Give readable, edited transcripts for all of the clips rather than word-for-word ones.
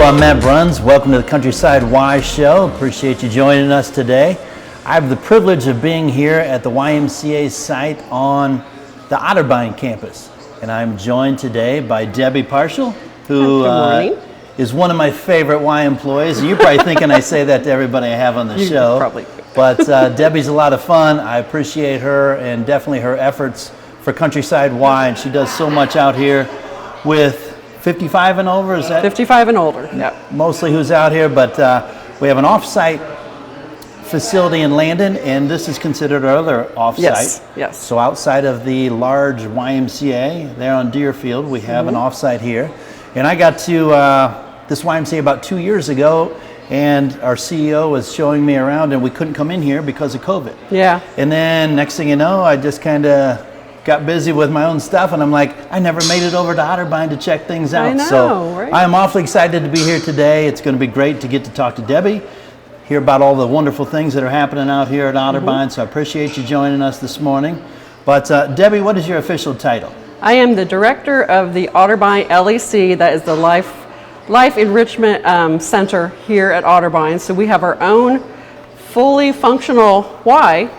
I'm Matt Bruns. Welcome to the Countryside Y Show. Appreciate you joining us today. I have the privilege of being here at the YMCA site on the Otterbein campus. And I'm joined today by Debbie Parshall, who is one of my favorite Y employees. You're probably thinking I say that to everybody I have on the show. Probably. But Debbie's a lot of fun. I appreciate her and definitely her efforts for Countryside Y. And she does so much out here with 55 and over, is that? 55 and older, yep. Mostly who's out here, but we have an off-site facility in Landon, and this is considered our other off-site. Yes. So outside of the large YMCA there on Deerfield, we have an off-site here. And I got to this YMCA about 2 years ago, and our CEO was showing me around, and we couldn't come in here because of COVID. Yeah. And then next thing you know, I just kind of got busy with my own stuff, and I'm like, I never made it over to Otterbein to check things out. I know, so right? I'm awfully excited to be here today. It's going to be great to get to talk to Debbie, hear about all the wonderful things that are happening out here at Otterbein. So I appreciate you joining us this morning. But Debbie, what is your official title? I am the director of the Otterbein LEC, that is the Life Enrichment Center here at Otterbein. So we have our own fully functional Y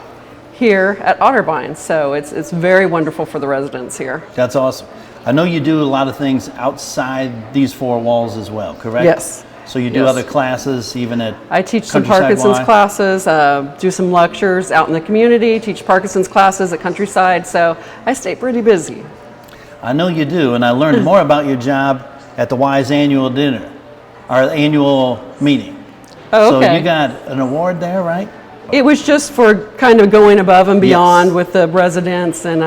here at Otterbein, so it's very wonderful for the residents here. That's awesome. I know you do a lot of things outside these four walls as well, correct? Yes. So you do other classes even at I teach some Countryside Parkinson's Y? classes, do some lectures out in the community, teach Parkinson's classes at Countryside, so I stay pretty busy. I know you do, and I learned more about your job at the Y's annual dinner, our annual meeting. Oh, okay. So you got an award there, right? It was just for kind of going above and beyond with the residents and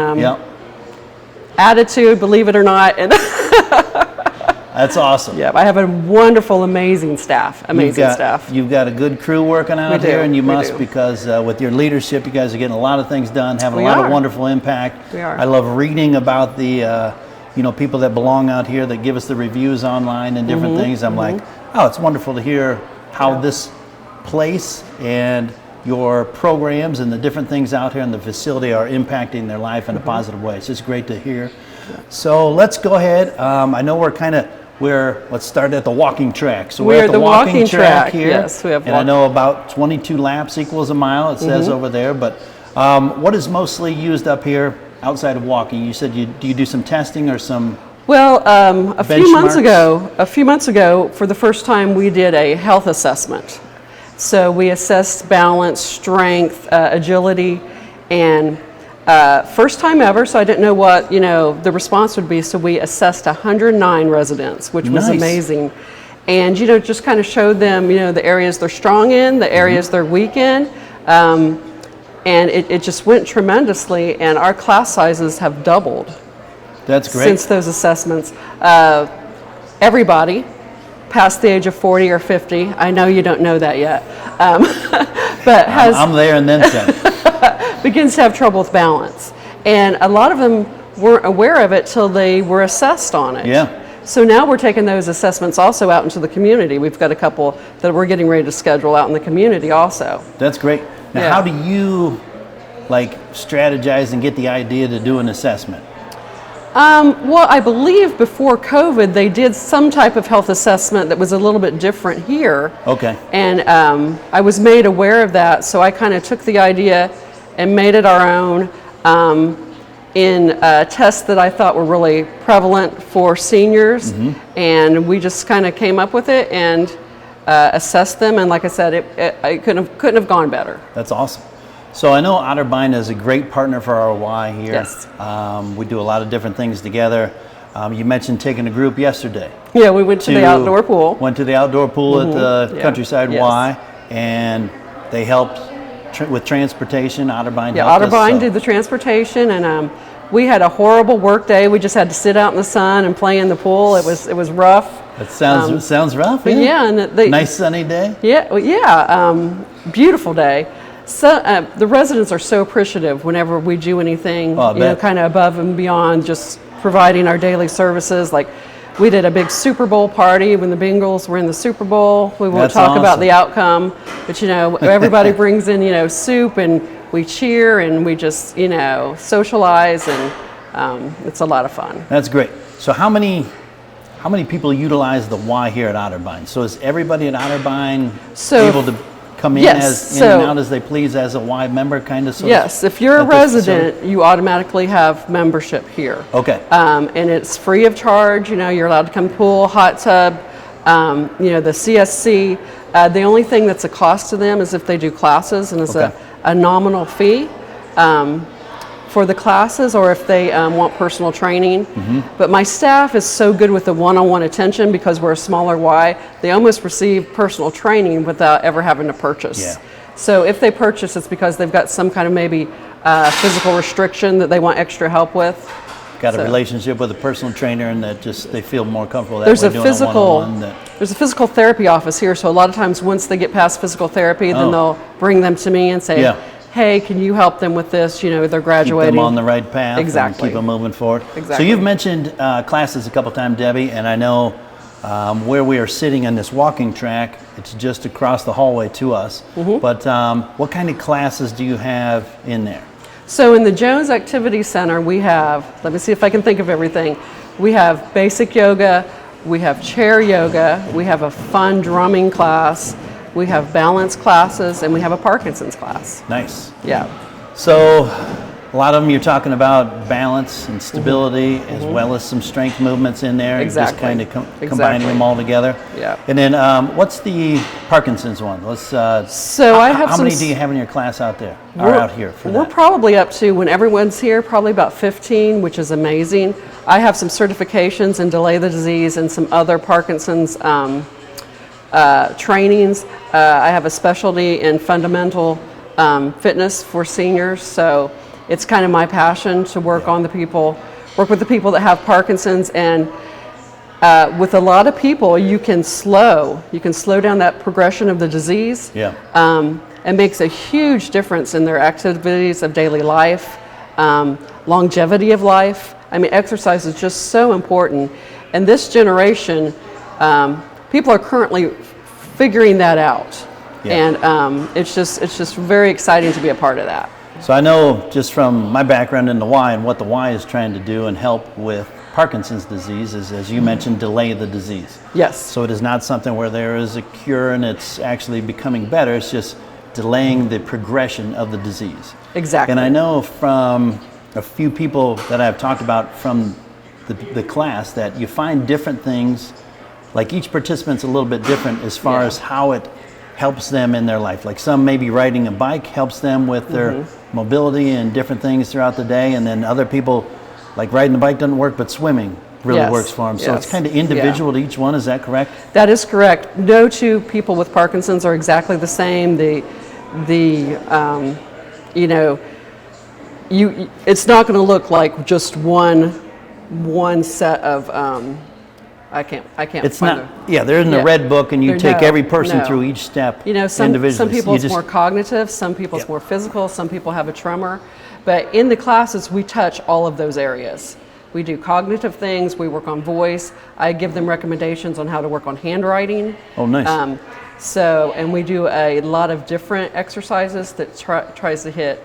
attitude, believe it or not. And That's awesome. yeah, I have a wonderful, amazing staff. You've got a good crew working out here, and you must do. Because with your leadership, you guys are getting a lot of things done, having a lot of wonderful impact. We are. I love reading about the people that belong out here that give us the reviews online and different things. I'm like, oh, it's wonderful to hear how this place and your programs and the different things out here in the facility are impacting their life in a positive way. It's just great to hear. So let's go ahead. I know let's start at the walking track. So we're at the walking track here. Yes, we have. And I know about 22 laps equals a mile, it says over there. But what is mostly used up here outside of walking? You said do you do some testing or some? Well, a few months ago, for the first time, we did a health assessment. So we assessed balance, strength, agility, and first time ever, so I didn't know what the response would be. So we assessed 109 residents, which was amazing, and just kind of showed them the areas they're strong in, the areas they're weak in, and it just went tremendously. And our class sizes have doubled. That's great. Since those assessments, everybody past the age of 40 or 50. I know you don't know that yet, but I'm there and then some. begins to have trouble with balance. And a lot of them weren't aware of it till they were assessed on it. Yeah. So now we're taking those assessments also out into the community. We've got a couple that we're getting ready to schedule out in the community also. That's great. Now, how do you strategize and get the idea to do an assessment? Well, I believe before COVID, they did some type of health assessment that was a little bit different here. Okay. And I was made aware of that, so I kind of took the idea and made it our own in tests that I thought were really prevalent for seniors. And we just kind of came up with it and assessed them. And like I said, it couldn't have gone better. That's awesome. So I know Otterbein is a great partner for our Y here. Yes. We do a lot of different things together. You mentioned taking a group yesterday. Yeah, we went to the outdoor pool. Went to the outdoor pool at the Countryside Y, and they helped with transportation. Otterbein helped us. Otterbein did the transportation, and we had a horrible work day. We just had to sit out in the sun and play in the pool. It was rough. That sounds rough. Yeah, and nice sunny day. Yeah, beautiful day. So the residents are so appreciative whenever we do anything, kind of above and beyond just providing our daily services. Like we did a big Super Bowl party when the Bengals were in the Super Bowl. We won't talk about the outcome, but everybody brings in soup, and we cheer and we just socialize, and it's a lot of fun. That's great. So how many how many people utilize the Y here at Otterbein? So is everybody at Otterbein So- able to come in Yes, in and out as they please as a Y member, kind of? Yes, if you're a at this facility? resident, you automatically have membership here. Okay. And it's free of charge. You know, you're allowed to come pool, hot tub, you know, the CSC. The only thing that's a cost to them is if they do classes, and it's Okay. a nominal fee for the classes, or if they want personal training. But my staff is so good with the one-on-one attention because we're a smaller Y, they almost receive personal training without ever having to purchase. Yeah. So if they purchase, it's because they've got some kind of maybe physical restriction that they want extra help with. Got a So- relationship with a personal trainer, and that just they feel more comfortable that There's way a doing physical, one-on-one. That, there's a physical therapy office here, so a lot of times once they get past physical therapy, then Oh. they'll bring them to me and say, Yeah. hey, can you help them with this? You know, they're keep graduating. them on the right path. Exactly. And keep them moving forward. Exactly. So you've mentioned classes a couple times, Debbie, and I know where we are sitting on this walking track, it's just across the hallway to us. Mm-hmm. But what kind of classes do you have in there? So in the Jones Activity Center, we have, let me see if I can think of everything. We have basic yoga, we have chair yoga, we have a fun drumming class, we have balance classes, and we have a Parkinson's class. Nice. Yeah. So a lot of them you're talking about balance and stability, as well as some strength movements in there. Exactly. Just kind of combining Exactly. them all together. Yeah. And then what's the Parkinson's one? Let's. So I have how some many do you have in your class out there? Or We're- out here for We're that? probably up to, when everyone's here, probably about 15, which is amazing. I have some certifications in Delay the Disease and some other Parkinson's trainings. I have a specialty in fundamental fitness for seniors, so it's kind of my passion to work with the people that have Parkinson's, and with a lot of people, you can slow down that progression of the disease. Yeah. It makes a huge difference in their activities of daily life, longevity of life. I mean, exercise is just so important. And this generation, people are currently figuring that out. Yeah. And it's just very exciting to be a part of that. So I know just from my background in the Y and what the Y is trying to do and help with Parkinson's disease is, as you mentioned, delay the disease. Yes. So it is not something where there is a cure and it's actually becoming better. It's just delaying the progression of the disease. Exactly. And I know from a few people that I've talked about from the class that you find different things, like each participant's a little bit different as far Yeah. as how it helps them in their life. Like some maybe riding a bike helps them with their mobility and different things throughout the day, and then other people, like riding the bike doesn't work, but swimming really Yes, works for them. So it's yes, kind of individual to each one, is that correct? That is correct. No two people with Parkinson's are exactly the same. You know, it's not going to look like just one set of. I can't. It's find not, yeah, there isn't Yeah. a red book and you There- take no, every person no. through each step You know, some individually. people You it's just- more cognitive, some people it's Yep. more physical, some people have a tremor. But in the classes, we touch all of those areas. We do cognitive things, we work on voice. I give them recommendations on how to work on handwriting. Oh, nice. And we do a lot of different exercises that tries to hit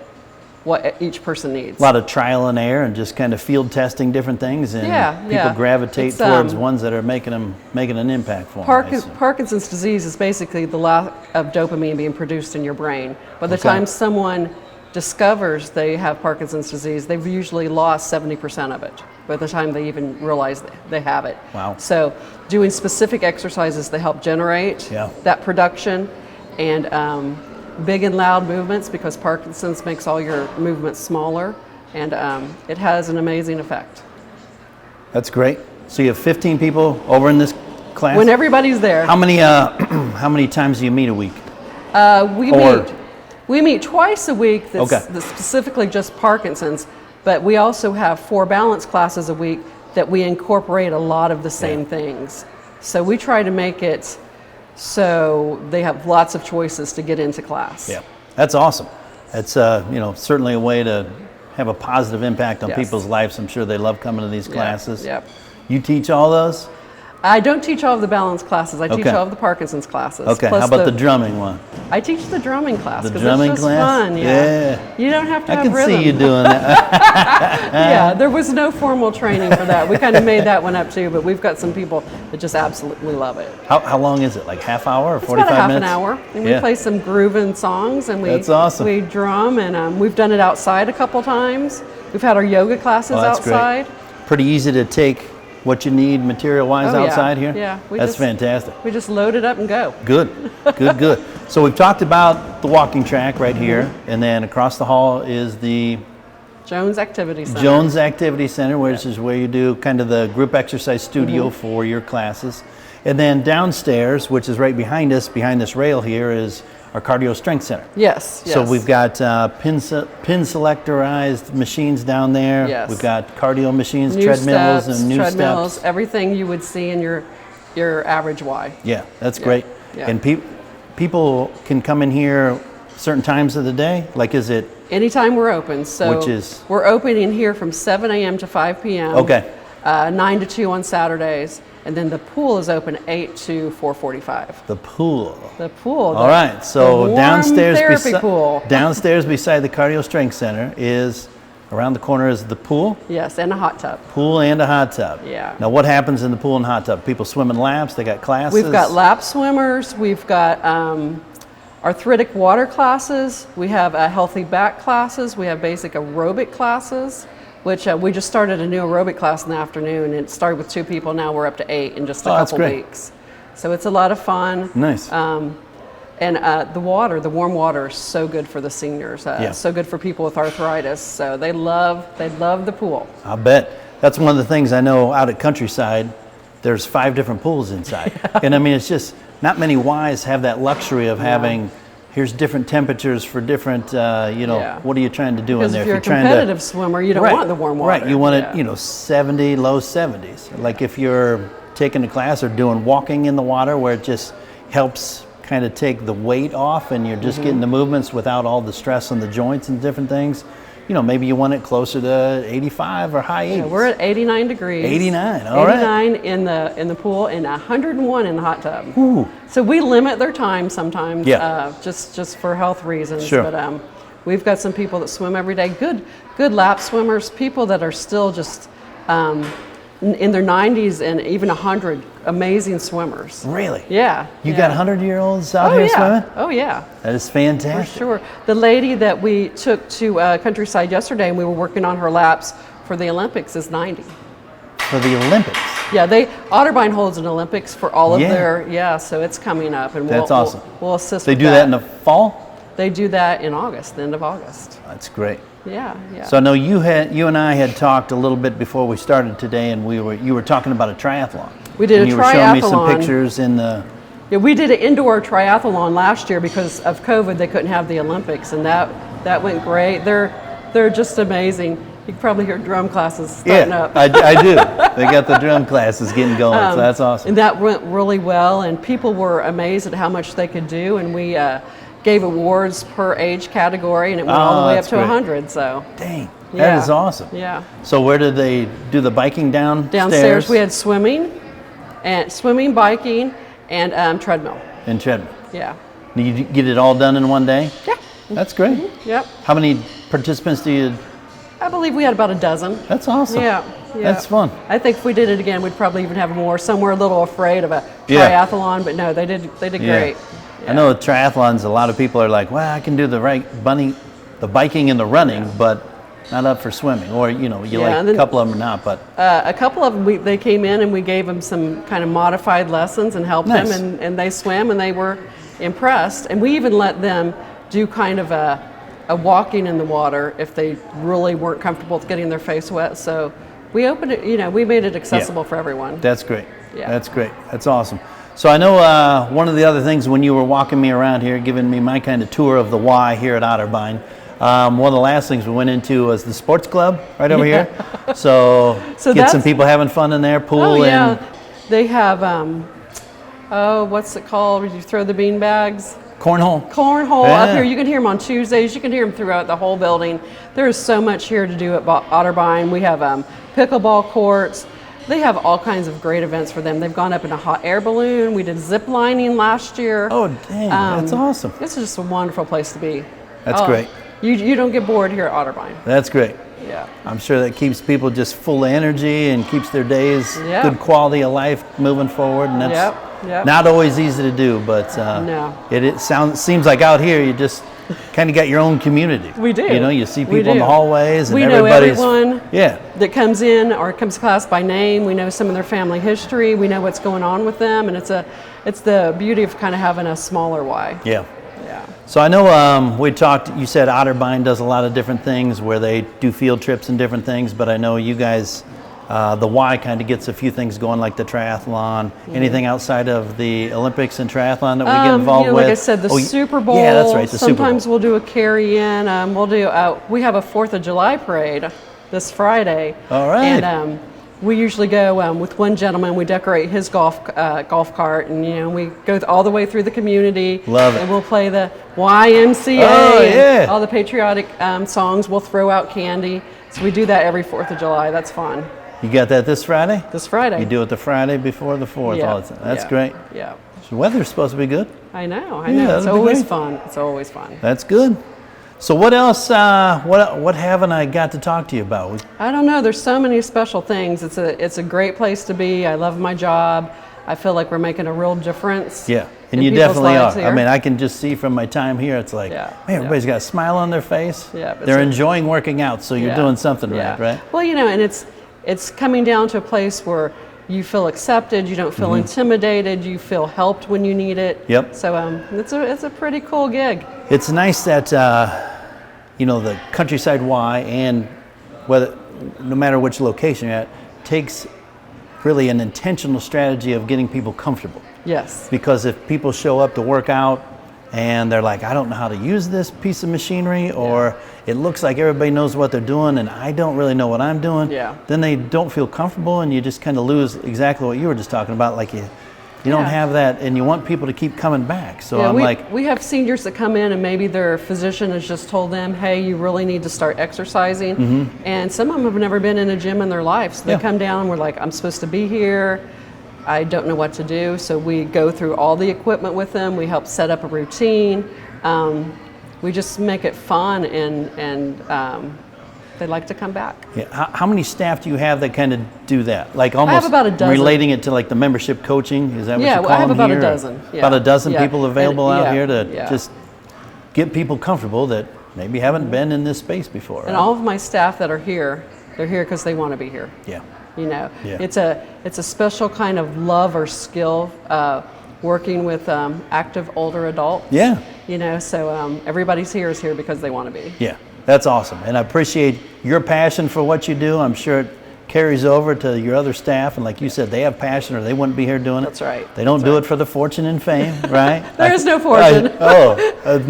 what each person needs. A lot of trial and error and just kind of field testing different things, and people yeah. gravitate It's, towards ones that are making an impact for them. Parkinson's disease is basically the lack of dopamine being produced in your brain. By the Okay. time someone discovers they have Parkinson's disease, they've usually lost 70% of it by the time they even realize they have it. Wow. So doing specific exercises that help generate Yeah. that production, and big and loud movements, because Parkinson's makes all your movements smaller, and it has an amazing effect. That's great. So you have 15 people over in this class? When everybody's there. How many times do you meet a week? We We meet twice a week that's, Okay. that's specifically just Parkinson's, but we also have 4 balance classes a week that we incorporate a lot of the same things. So we try to make it so they have lots of choices to get into class. Yeah, that's awesome. It's certainly a way to have a positive impact on Yes. people's lives. I'm sure they love coming to these classes. Yep. You teach all those? I don't teach all of the balance classes. I teach Okay. all of the Parkinson's classes. Okay, plus how about the drumming one? I teach the drumming class The because drumming it's just class? fun. Yeah. You don't have to I have can rhythm. see you doing that. Yeah, there was no formal training for that. We kind of made that one up too, but we've got some people that just absolutely love it. How long is it? Like half hour or It's 45 about a half minutes? an hour, and we Yeah. play some grooving songs, and That's awesome. we drum, and we've done it outside a couple times. We've had our yoga classes Oh, that's outside. great. Pretty easy to take what you need material-wise Oh, yeah. outside here? Yeah, That's fantastic. We just load it up and go. Good, good. So we've talked about the walking track right here, and then across the hall is the Jones Activity Center. Jones Activity Center, which is where you do kind of the group exercise studio for your classes. And then downstairs, which is right behind us, behind this rail here, is our cardio strength center. Yes, yes. So we've got pin selectorized machines down there. Yes. We've got cardio machines, new treadmills, steps, and new treadmills, steps. everything you would see in your average Y. Yeah, that's great. Yeah. And people can come in here certain times of the day? Like, is it? Anytime we're open. So Which is? we're open in here from 7 a.m. to 5 p.m. Okay. 9 to 2 on Saturdays. And then the pool is open 8 to 4:45. The pool. The pool. All right, so the warm downstairs, therapy pool. downstairs beside the cardio strength center is, around the corner is the pool. Yes, and a hot tub. Pool and a hot tub. Yeah. Now, what happens in the pool and hot tub? People swim in laps. They got classes. We've got lap swimmers. We've got arthritic water classes. We have healthy back classes. We have basic aerobic classes, which we just started a new aerobic class in the afternoon. It started with 2 people. Now we're up to 8 in just a that's couple great. weeks. So it's a lot of fun. Nice. And the warm water is so good for the seniors. Yeah. So good for people with arthritis. So they love the pool. I'll bet. That's one of the things I know out at Countryside. There's 5 different pools inside. And I mean, it's just not many Ys have that luxury of having, here's different temperatures for different, what are you trying to do Because in there? if you're a trying competitive swimmer, you don't want the warm water. Right, you want it, 70, low 70s. Like if you're taking a class or doing walking in the water where it just helps kind of take the weight off and you're just getting the movements without all the stress on the joints and different things. Maybe you want it closer to 85 or high 80s. Yeah, we're at 89 degrees. 89, all right. 89 in the pool and 101 in the hot tub. Ooh. So we limit their time sometimes, Yeah. just for health reasons. Sure. But we've got some people that swim every day. Good lap swimmers, people that are still just in their 90s and even 100. Amazing swimmers. Really? Yeah. You got 100-year-olds out Oh here yeah. swimming? Oh yeah. That is For fantastic. sure. The lady that we took to Countryside yesterday and we were working on her laps for the Olympics is 90. For the Olympics. Yeah, Otterbein holds an Olympics for all of Yeah. their, so it's coming up. And That's awesome. We'll assist They with do that in the fall? They do that in August, the end of August. That's great. Yeah. So I know you and I had talked a little bit before we started today, and you were talking about a triathlon. We did and a you were showing me some triathlon. pictures in the. Yeah, we did an indoor triathlon last year because of COVID. They couldn't have the Olympics, and that went great. They're just amazing. You can probably hear drum classes starting up. I do. They got the drum classes getting going, so that's awesome. And that went really well, and people were amazed at how much they could do. And we gave awards per age category, and it went all the way up that's to great. 100. So Dang, yeah. that is awesome. Yeah. So where did they do the biking downstairs? Downstairs we had swimming, biking, and treadmill. And treadmill. Yeah. You get it all done in one day? Yeah. That's great. Yep. How many participants do you? I believe we had about a dozen. That's awesome. Yeah. That's fun. I think if we did it again, we'd probably even have more. Some were a little afraid of a Yeah. triathlon, but no, they did Yeah. great. I know with triathlons, a lot of people are like, well, I can do the biking and the running, but not up for swimming. Or, and a then- couple of them are not, but A couple of them, they came in and we gave them some kind of modified lessons and helped Nice. them, and they swam and they were impressed. And we even let them do kind of a walking in the water if they really weren't comfortable with getting their face wet. So we opened it, we made it accessible for everyone. that's great. Yeah. That's great. That's awesome. So I know one of the other things when you were walking me around here, giving me my kind of tour of the Y here at Otterbein, one of the last things we went into was the sports club right over here. So get that's- some people having fun in there, pool Oh yeah, and they have what's it called? Where you throw the bean bags? cornhole. Cornhole Yeah. up here. You can hear them on Tuesdays. You can hear them throughout the whole building. There is so much here to do at Otterbein. We have pickleball courts. They have all kinds of great events for them. They've gone up in a hot air balloon. We did zip lining last year. Oh, dang, that's awesome. It's just a wonderful place to be. That's great. You don't get bored here at Otterbein. That's great. Yeah. I'm sure that keeps people just full of energy and keeps their days Yeah. good quality of life moving forward. And that's Yep. not always easy to do, but No. it seems like out here you just kind of got your own community. We do. You know, you see We people in the do. hallways and We know everybody's everyone yeah. that comes in or comes to class by name. We know some of their family history. We know what's going on with them, and it's the beauty of kind of having a smaller Y. Yeah. Yeah. So I know we talked, you said Otterbein does a lot of different things where they do field trips and different things, but I know you guys, the Y kind of gets a few things going like the triathlon. Anything outside of the Olympics and triathlon that we get involved with? Like I said, the Super Bowl. Yeah, that's right, the Super Bowl. Sometimes we'll do a carry-in. We have a 4th of July parade this Friday. All right. And we usually go with one gentleman. We decorate his golf cart, and we go all the way through the community. Love it. And we'll play the YMCA. Oh, and yeah. all the patriotic songs. We'll throw out candy. So we do that every 4th of July. That's fun. You got that this Friday? This Friday. You do it the Friday before the 4th Yeah. all the time. That's Yeah. great. Yeah. The weather's supposed to be good. I know. Yeah, It's that'd be always great. fun. It's always fun. That's good. So what else, what haven't I got to talk to you about? I don't know. There's so many special things. It's a great place to be. I love my job. I feel like we're making a real difference. Yeah, and in you people's definitely lives are. here. I mean, I can just see from my time here, it's like, Yeah, man, everybody's got a smile on their face. Yeah, it's They're a- enjoying working out, so you're Yeah. doing something Yeah. right, right? Well, and it's coming down to a place where you feel accepted, you don't feel intimidated, you feel helped when you need it. Yep. So it's a pretty cool gig. It's nice that, the Countryside Y and no matter which location you're at, takes really an intentional strategy of getting people comfortable. Yes. Because if people show up to work out and they're like, I don't know how to use this piece of machinery, or it looks like everybody knows what they're doing and I don't really know what I'm doing, Yeah. then they don't feel comfortable and you just kind of lose exactly what you were just talking about. Like you don't Yeah. have that, and you want people to keep coming back. So Yeah, I'm we have seniors that come in and maybe their physician has just told them, hey, you really need to start exercising. And some of them have never been in a gym in their life. So they Yeah. come down and we're like, I'm supposed to be here. I don't know what to do. So we go through all the equipment with them. We help set up a routine. We just make it fun, and they like to come back. Yeah. How many staff do you have that kind of do that? Like almost have about a dozen. relating it to like the membership coaching? Is that what Yeah, you well, call I have them about a here? dozen, yeah. About a dozen Yeah. people available And- out yeah, here to yeah. just get people comfortable that maybe haven't been in this space before. And right? all of my staff that are here, they're here because they want to be here. Yeah. Yeah. Yeah. It's a special kind of love or skill working with active older adults. Yeah. So everybody's here is here because they want to be. Yeah. That's awesome. And I appreciate your passion for what you do. I'm sure it carries over to your other staff. And like you said, they have passion or they wouldn't be here doing it. That's right. They don't That's do right. it for the fortune and fame, right? There is no fortune.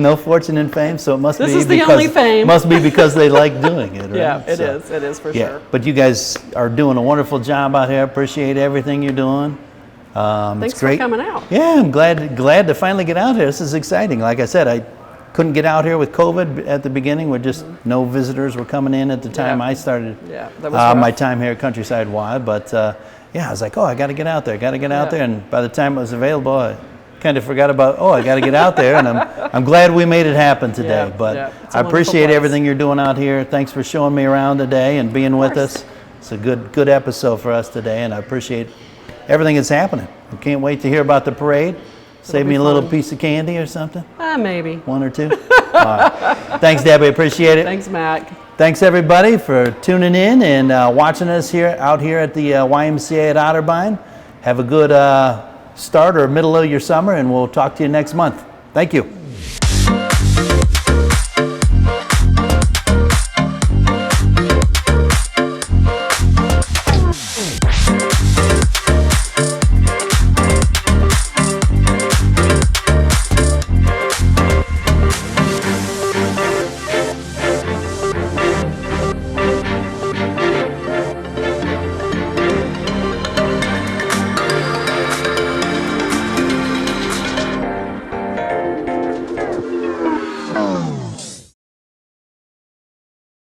No fortune and fame. So it must This be is the because, only fame. must be because they like doing it, right? Yeah, it So, is. It is for yeah. sure. But you guys are doing a wonderful job out here. Appreciate everything you're doing. Thanks it's great. for coming out. Yeah, I'm glad to finally get out here. This is exciting. Like I said, I couldn't get out here with COVID at the beginning. We're just no visitors were coming in at the time Yeah. I started Yeah, that was rough. my time here at Countryside Y. But I was like, I got to get out there. Got to get out Yeah. there. And by the time it was available, I kind of forgot about, I got to get out there. And I'm glad we made it happen today. Yeah, But yeah. It's a I wonderful appreciate place. everything you're doing out here. Thanks for showing me around today and being with course. us. It's a good episode for us today, and I appreciate everything that's happening. I can't wait to hear about the parade. Save be me a little fun. piece of candy or something. Maybe. One or two. All right. Thanks, Debbie. Appreciate it. Thanks, Mac. Thanks, everybody, for tuning in and watching us out here at the YMCA at Otterbein. Have a good start or middle of your summer, and we'll talk to you next month. Thank you.